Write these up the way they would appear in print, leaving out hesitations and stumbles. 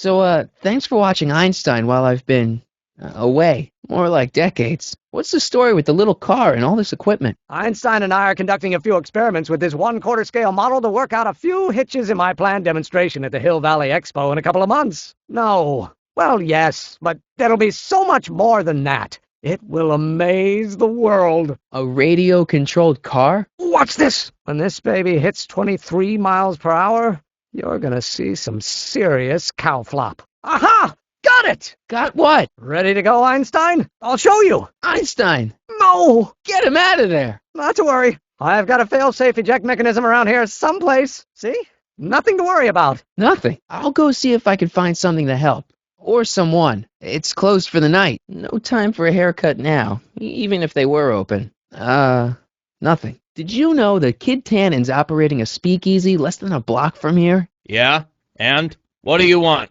So, thanks for watching Einstein while I've been away. More like decades. What's the story with the little car and all this equipment? Einstein and I are conducting a few experiments with this 1/4 scale model to work out a few hitches in my planned demonstration at the Hill Valley Expo in a couple of months. No. Well, yes, but it'll be so much more than that. It will amaze the world. A radio-controlled car? Watch this! When this baby hits 23 miles per hour, you're gonna see some serious cow flop. Aha! Got it! Got what? Ready to go, Einstein? I'll show you. Einstein! No! Get him out of there! Not to worry. I've got a fail-safe eject mechanism around here someplace. See? Nothing to worry about. Nothing. I'll go see if I can find something to help. Or someone. It's closed for the night. No time for a haircut now, even if they were open. Nothing. Did you know that Kid Tannen's operating a speakeasy less than a block from here? Yeah? And? What do you want?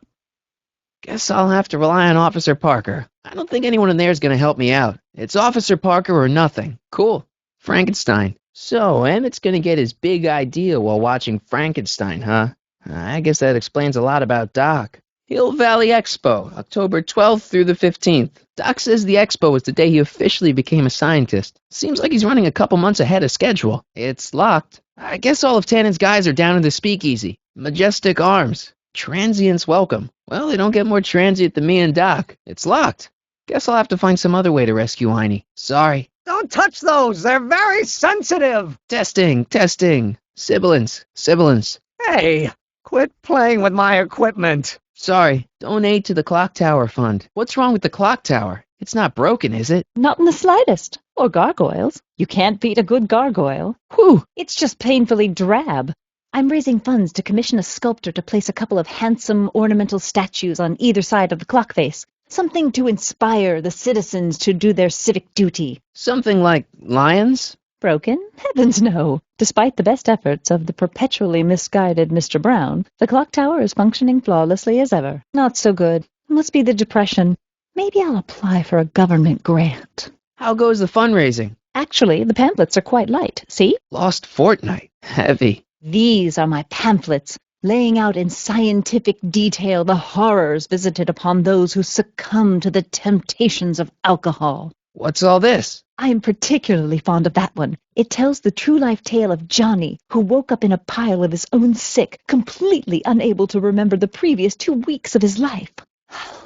Guess I'll have to rely on Officer Parker. I don't think anyone in there is going to help me out. It's Officer Parker or nothing. Cool. Frankenstein. So, Emmett's going to get his big idea while watching Frankenstein, huh? I guess that explains a lot about Doc. Hill Valley Expo, October 12th through the 15th. Doc says the expo was the day he officially became a scientist. Seems like he's running a couple months ahead of schedule. It's locked. I guess all of Tannen's guys are down in the speakeasy. Majestic Arms. Transients welcome. Well, they don't get more transient than me and Doc. It's locked. Guess I'll have to find some other way to rescue Einie. Sorry. Don't touch those. They're very sensitive. Testing. Sibilance. Hey, quit playing with my equipment. Sorry. Donate to the Clock Tower Fund. What's wrong with the clock tower? It's not broken, is it? Not in the slightest. Or gargoyles. You can't beat a good gargoyle. Whew. It's just painfully drab. I'm raising funds to commission a sculptor to place a couple of handsome ornamental statues on either side of the clock face. Something to inspire the citizens to do their civic duty. Something like lions? Broken? Heavens no. Despite the best efforts of the perpetually misguided Mr. Brown, the clock tower is functioning flawlessly as ever. Not so good. It must be the depression. Maybe I'll apply for a government grant. How goes the fundraising? Actually, the pamphlets are quite light. See? Lost fortnight. Heavy. These are my pamphlets, laying out in scientific detail the horrors visited upon those who succumb to the temptations of alcohol. What's all this? I am particularly fond of that one. It tells the true-life tale of Johnny, who woke up in a pile of his own sick, completely unable to remember the previous 2 weeks of his life.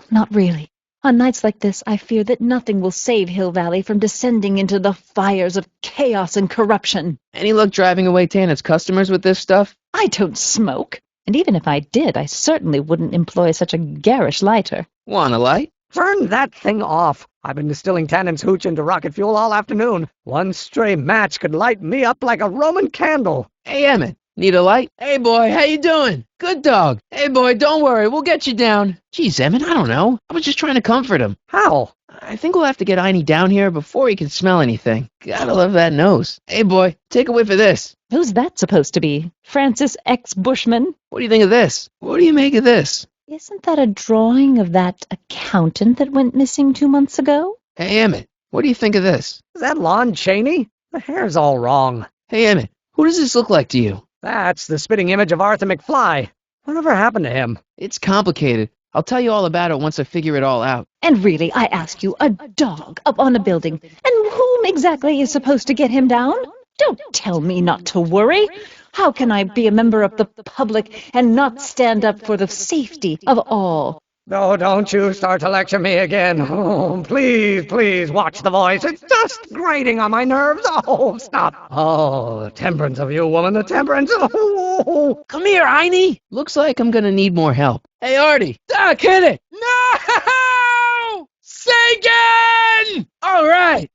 Not really. On nights like this, I fear that nothing will save Hill Valley from descending into the fires of chaos and corruption. Any luck driving away Tannen's customers with this stuff? I don't smoke. And even if I did, I certainly wouldn't employ such a garish lighter. Want a light? Turn that thing off. I've been distilling Tannen's hooch into rocket fuel all afternoon. One stray match could light me up like a Roman candle. Hey, Emmett. Need a light? Hey, boy, how you doing? Good dog. Hey, boy, don't worry. We'll get you down. Geez, Emmett, I don't know. I was just trying to comfort him. How? I think we'll have to get Einie down here before he can smell anything. Gotta love that nose. Hey, boy, take a whiff of this. Who's that supposed to be? Francis X. Bushman? What do you think of this? What do you make of this? Isn't that a drawing of that accountant that went missing 2 months ago? Hey, Emmett, what do you think of this? Is that Lon Chaney? The hair's all wrong. Hey, Emmett, who does this look like to you? That's the spitting image of Arthur McFly. Whatever happened to him? It's complicated. I'll tell you all about it once I figure it all out. And really, I ask you, a dog up on a building. And whom exactly is supposed to get him down? Don't tell me not to worry. How can I be a member of the public and not stand up for the safety of all? Oh, don't you start to lecture me again. Oh, please, watch the voice. It's just grating on my nerves. Oh, stop. Oh, the temperance of you, woman, the temperance. Oh. Come here, Einie. Looks like I'm gonna need more help. Hey, Artie. Doc, hit it. No! Sagan! All right.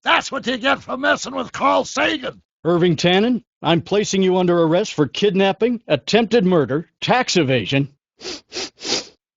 That's what you get for messing with Carl Sagan. Irving Tannen, I'm placing you under arrest for kidnapping, attempted murder, tax evasion,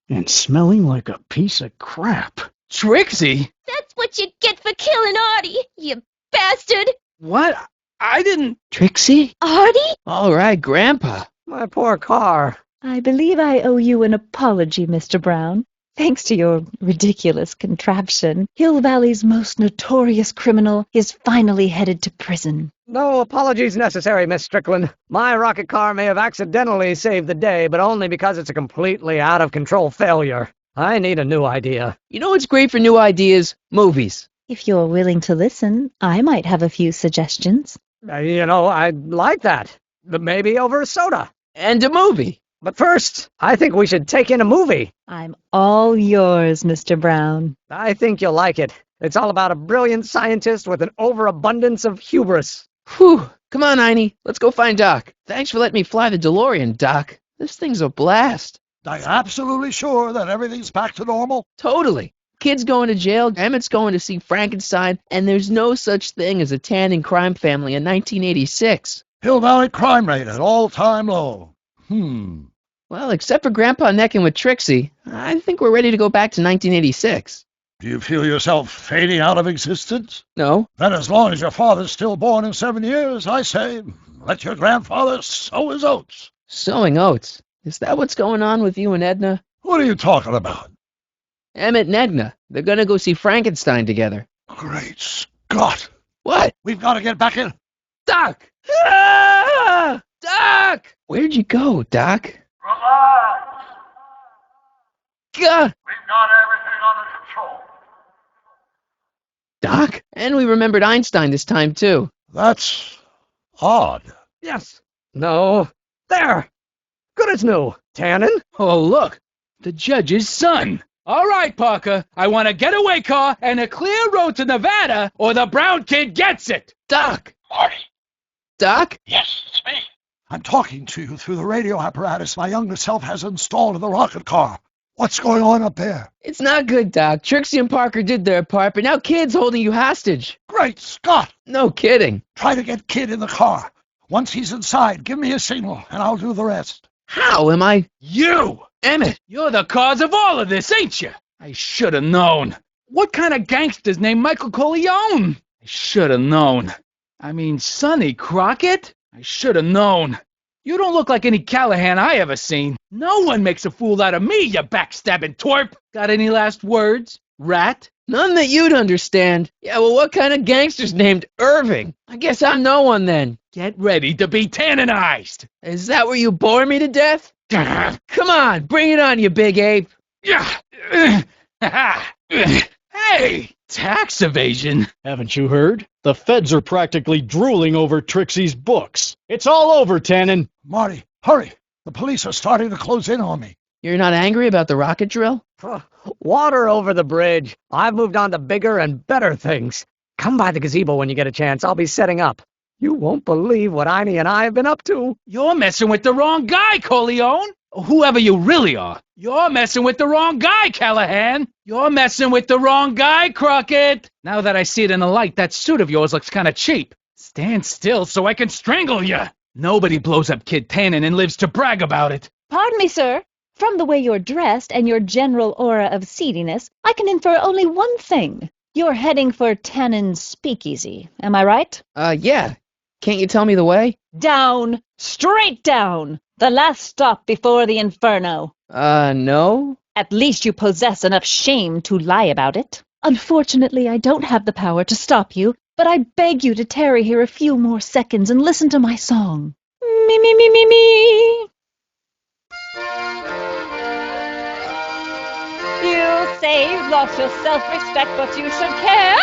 and smelling like a piece of crap. Trixie? That's what you get for killing Artie, you bastard! What? I didn't... Trixie? Artie? All right, Grandpa. My poor car. I believe I owe you an apology, Mr. Brown. Thanks to your ridiculous contraption, Hill Valley's most notorious criminal is finally headed to prison. No apologies necessary, Miss Strickland. My rocket car may have accidentally saved the day, but only because it's a completely out-of-control failure. I need a new idea. You know what's great for new ideas? Movies. If you're willing to listen, I might have a few suggestions. I'd like that. But maybe over a soda. And a movie. But first, I think we should take in a movie. I'm all yours, Mr. Brown. I think you'll like it. It's all about a brilliant scientist with an overabundance of hubris. Whew. Come on, Einie. Let's go find Doc. Thanks for letting me fly the DeLorean, Doc. This thing's a blast. Are you absolutely sure that everything's back to normal? Totally. Kid's going to jail, Emmett's going to see Frankenstein, and there's no such thing as a Tannen crime family in 1986. Hill Valley crime rate at all-time low. Well, except for Grandpa necking with Trixie, I think we're ready to go back to 1986. Do you feel yourself fading out of existence? No? Then as long as your father's still born in 7 years, I say, let your grandfather sow his oats. Sowing oats. Is that what's going on with you and Edna? What are you talking about? Emmett and Edna. They're gonna go see Frankenstein together. Great Scott! What? We've got to get back in. Doc! Ah! Doc! Where'd you go, Doc? Relax. Gah! We've got everything under control. Doc? And we remembered Einstein this time, too. That's odd. Yes. No. There. Good as new. Tannen? Oh, look, the judge's son. All right, Parker, I want a getaway car and a clear road to Nevada, or the brown kid gets it. Doc! Marty. Doc? Yes, it's me. I'm talking to you through the radio apparatus my younger self has installed in the rocket car. What's going on up there? It's not good, Doc. Trixie and Parker did their part, but now Kid's holding you hostage. Great Scott! No kidding. Try to get Kid in the car. Once he's inside, give me a signal, and I'll do the rest. How am I? You! Emmett! You're the cause of all of this, ain't you? I should have known. What kind of gangster's named Michael Corleone? I should have known. I mean, Sonny Crockett? I should have known. You don't look like any Callahan I ever seen. No one makes a fool out of me, you backstabbing twerp. Got any last words, rat? None that you'd understand. Yeah, well, what kind of gangster's named Irving? I guess I'm no one then. Get ready to be tannenized. Is that where you bore me to death? Come on, bring it on, you big ape. Hey, tax evasion. Haven't you heard? The feds are practically drooling over Trixie's books. It's all over, Tannen. Marty, hurry. The police are starting to close in on me. You're not angry about the rocket drill? Water over the bridge. I've moved on to bigger and better things. Come by the gazebo when you get a chance. I'll be setting up. You won't believe what Einie and I have been up to. You're messing with the wrong guy, Corleone. Whoever you really are. You're messing with the wrong guy, Callahan. You're messing with the wrong guy, Crockett. Now that I see it in the light, that suit of yours looks kind of cheap. Stand still so I can strangle you. Nobody blows up Kid Tannen and lives to brag about it. Pardon me, sir. From the way you're dressed and your general aura of seediness, I can infer only one thing. You're heading for Tannen's speakeasy. Am I right? Yeah. Can't you tell me the way? Down. Straight down. The last stop before the inferno. No? At least you possess enough shame to lie about it. Unfortunately, I don't have the power to stop you, but I beg you to tarry here a few more seconds and listen to my song. Me, me, me, me, me. You say you've lost your self-respect, but you should care.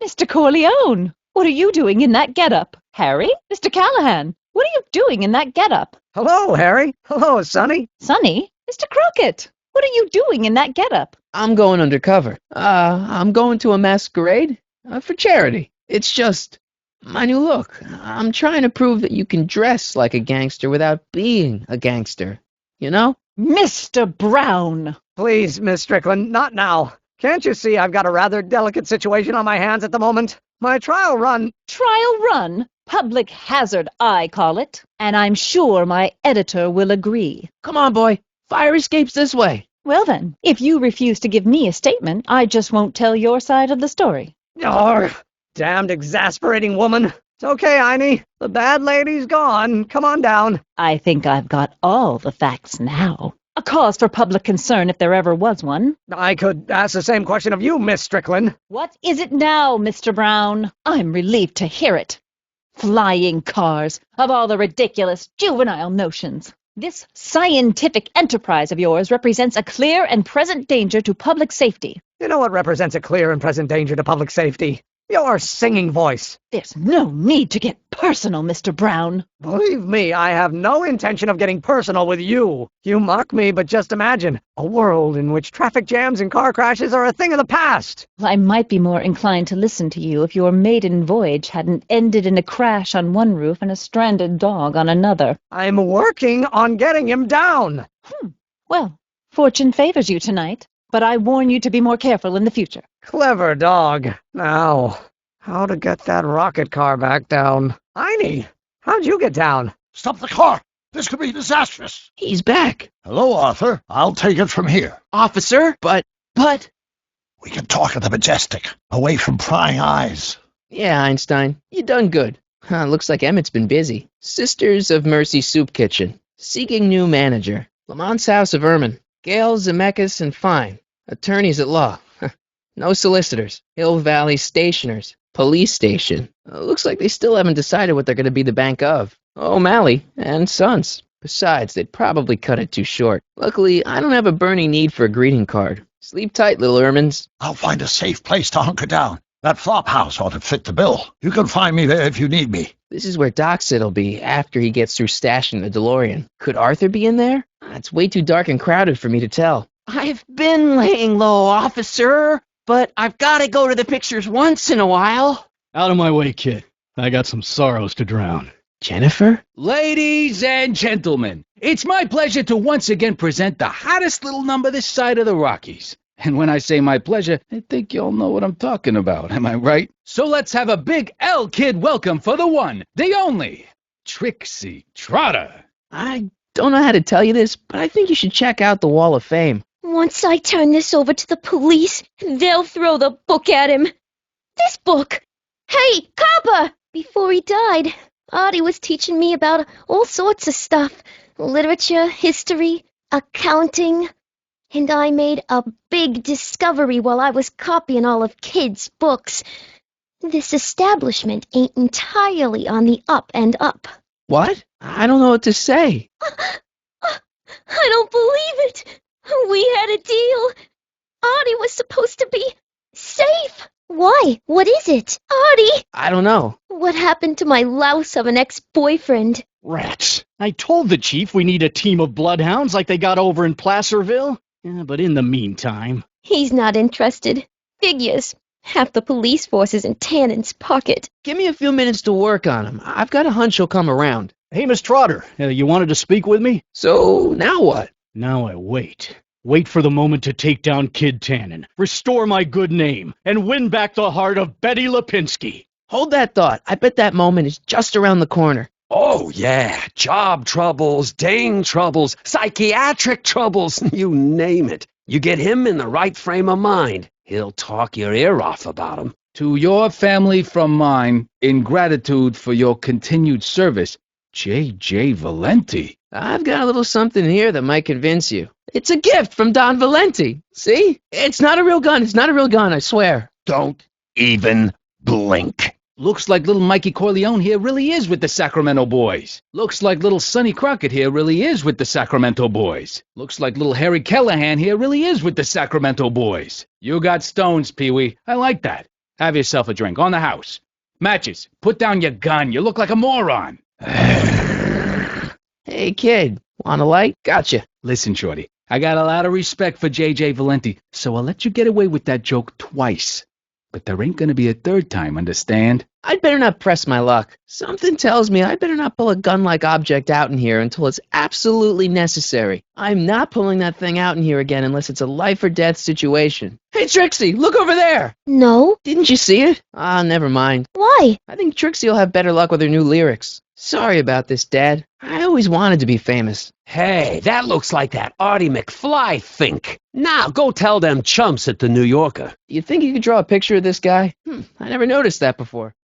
Mr. Corleone, what are you doing in that getup? Harry? Mr. Callahan, what are you doing in that getup? Hello, Harry. Hello, Sonny. Sonny? Mr. Crockett, what are you doing in that getup? I'm going undercover. I'm going to a masquerade for charity. It's just my new look. I'm trying to prove that you can dress like a gangster without being a gangster. You know? Mr. Brown! Please, Miss Strickland, not now. Can't you see I've got a rather delicate situation on my hands at the moment? My trial run... Trial run? Public hazard, I call it. And I'm sure my editor will agree. Come on, boy. Fire escape's this way. Well then, if you refuse to give me a statement, I just won't tell your side of the story. Oh, damned exasperating woman. It's okay, Einie. The bad lady's gone. Come on down. I think I've got all the facts now. A cause for public concern if there ever was one. I could ask the same question of you, Miss Strickland. What is it now, Mr. Brown? I'm relieved to hear it. Flying cars, of all the ridiculous juvenile notions. This scientific enterprise of yours represents a clear and present danger to public safety. You know what represents a clear and present danger to public safety? Your singing voice. There's no need to get personal, Mr. Brown. Believe me, I have no intention of getting personal with you. You mock me, but just imagine a world in which traffic jams and car crashes are a thing of the past. I might be more inclined to listen to you if your maiden voyage hadn't ended in a crash on one roof and a stranded dog on another. I'm working on getting him down. Well, fortune favors you tonight, but I warn you to be more careful in the future. Clever dog. Now, how to get that rocket car back down? Heine, how'd you get down? Stop the car! This could be disastrous! He's back. Hello, Arthur. I'll take it from here. Officer, but... We can talk at the Majestic, away from prying eyes. Yeah, Einstein, you done good. Looks like Emmett's been busy. Sisters of Mercy Soup Kitchen. Seeking new manager. Lamont's House of Ermine. Gail Zemeckis and Fine. Attorneys at law. No solicitors. Hill Valley stationers. Police station. Looks like they still haven't decided what they're going to be the bank of. O'Malley and Sons. Besides, they'd probably cut it too short. Luckily, I don't have a burning need for a greeting card. Sleep tight, little Ermines. I'll find a safe place to hunker down. That flop house ought to fit the bill. You can find me there if you need me. This is where Doc said he'll be after he gets through stashing the DeLorean. Could Arthur be in there? It's way too dark and crowded for me to tell. I've been laying low, officer, but I've got to go to the pictures once in a while. Out of my way, kid. I got some sorrows to drown. Jennifer? Ladies and gentlemen, it's my pleasure to once again present the hottest little number this side of the Rockies. And when I say my pleasure, I think y'all know what I'm talking about, am I right? So let's have a big L-Kid welcome for the one, the only, Trixie Trotter. I don't know how to tell you this, but I think you should check out the Wall of Fame. Once I turn this over to the police, they'll throw the book at him. This book! Hey, Copper! Before he died, Artie was teaching me about all sorts of stuff. Literature, history, accounting. And I made a big discovery while I was copying all of Kid's books. This establishment ain't entirely on the up and up. What? I don't know what to say. I don't believe it. We had a deal. Artie was supposed to be safe. Why? What is it? Artie! I don't know. What happened to my louse of an ex-boyfriend? Rats. I told the chief we need a team of bloodhounds like they got over in Placerville. Yeah, but in the meantime... He's not interested. Figures. Half the police force is in Tannen's pocket. Give me a few minutes to work on him. I've got a hunch he'll come around. Hey, Miss Trotter, you wanted to speak with me? So, now what? Now I wait. Wait for the moment to take down Kid Tannen, restore my good name, and win back the heart of Betty Lipinski. Hold that thought. I bet that moment is just around the corner. Oh, yeah. Job troubles, Dane troubles, psychiatric troubles, you name it. You get him in the right frame of mind, he'll talk your ear off about him. To your family from mine, in gratitude for your continued service, J.J. Valenti. I've got a little something here that might convince you. It's a gift from Don Valenti. See? It's not a real gun. It's not a real gun, I swear. Don't even blink. Looks like little Mikey Corleone here really is with the Sacramento Boys. Looks like little Sonny Crockett here really is with the Sacramento Boys. Looks like little Harry Callahan here really is with the Sacramento Boys. You got stones, Pee-wee. I like that. Have yourself a drink on the house. Matches. Put down your gun. You look like a moron. Hey, kid. Want a light? Gotcha. Listen, Shorty. I got a lot of respect for J.J. Valenti, so I'll let you get away with that joke twice. But there ain't gonna be a third time, understand? I'd better not press my luck. Something tells me I'd better not pull a gun-like object out in here until it's absolutely necessary. I'm not pulling that thing out in here again unless it's a life-or-death situation. Hey, Trixie, look over there! No. Didn't you see it? Ah, never mind. Why? I think Trixie will have better luck with her new lyrics. Sorry about this, Dad. I always wanted to be famous. Hey, that looks like that Artie McFly think. Now, go tell them chumps at the New Yorker. Do you think you could draw a picture of this guy? I never noticed that before.